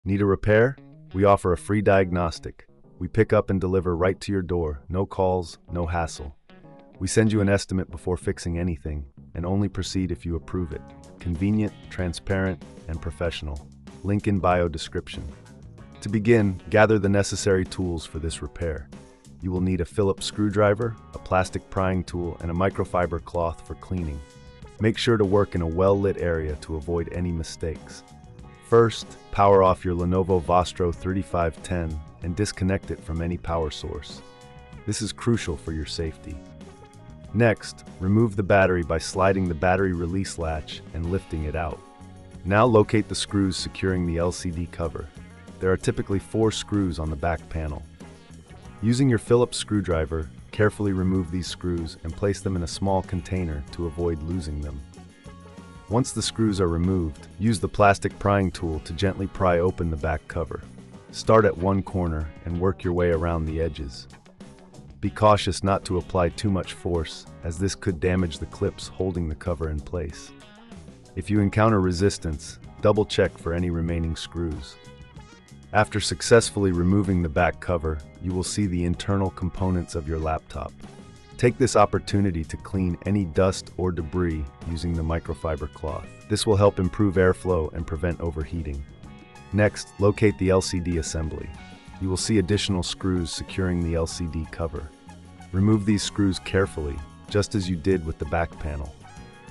Need a repair? We offer a free diagnostic. We pick up and deliver right to your door, no calls, no hassle. We send you an estimate before fixing anything, and only proceed if you approve it. Convenient, transparent, and professional. Link in bio description. To begin, gather the necessary tools for this repair. You will need a Phillips screwdriver, a plastic prying tool, and a microfiber cloth for cleaning. Make sure to work in a well-lit area to avoid any mistakes. First, power off your Lenovo Vostro 3510 and disconnect it from any power source. This is crucial for your safety. Next, remove the battery by sliding the battery release latch and lifting it out. Now locate the screws securing the LCD cover. There are typically 4 screws on the back panel. Using your Phillips screwdriver, carefully remove these screws and place them in a small container to avoid losing them. Once the screws are removed, use the plastic prying tool to gently pry open the back cover. Start at one corner and work your way around the edges. Be cautious not to apply too much force, as this could damage the clips holding the cover in place. If you encounter resistance, double-check for any remaining screws. After successfully removing the back cover, you will see the internal components of your laptop. Take this opportunity to clean any dust or debris using the microfiber cloth. This will help improve airflow and prevent overheating. Next, locate the LCD assembly. You will see additional screws securing the LCD cover. Remove these screws carefully, just as you did with the back panel.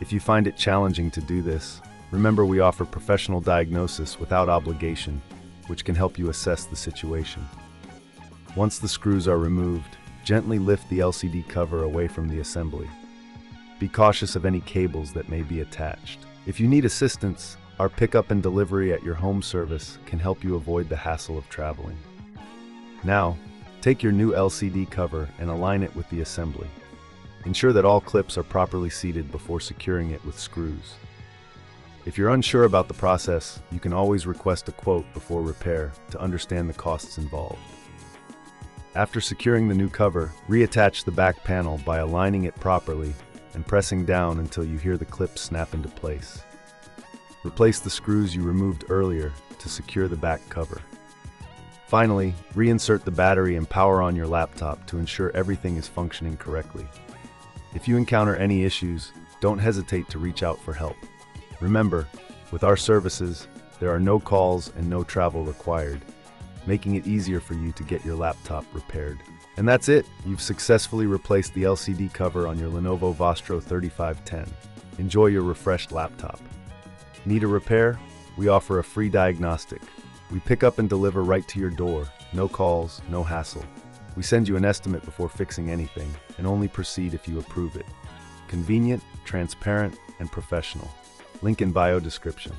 If you find it challenging to do this, remember we offer professional diagnosis without obligation, which can help you assess the situation. Once the screws are removed, gently lift the LCD cover away from the assembly. Be cautious of any cables that may be attached. If you need assistance, our pickup and delivery at your home service can help you avoid the hassle of traveling. Now, take your new LCD cover and align it with the assembly. Ensure that all clips are properly seated before securing it with screws. If you're unsure about the process, you can always request a quote before repair to understand the costs involved. After securing the new cover, reattach the back panel by aligning it properly and pressing down until you hear the clips snap into place. Replace the screws you removed earlier to secure the back cover. Finally, reinsert the battery and power on your laptop to ensure everything is functioning correctly. If you encounter any issues, don't hesitate to reach out for help. Remember, with our services, there are no calls and no travel required, making it easier for you to get your laptop repaired. And that's it! You've successfully replaced the LCD cover on your Lenovo Vostro 3510. Enjoy your refreshed laptop. Need a repair? We offer a free diagnostic. We pick up and deliver right to your door, no calls, no hassle. We send you an estimate before fixing anything, and only proceed if you approve it. Convenient, transparent, and professional. Link in bio description.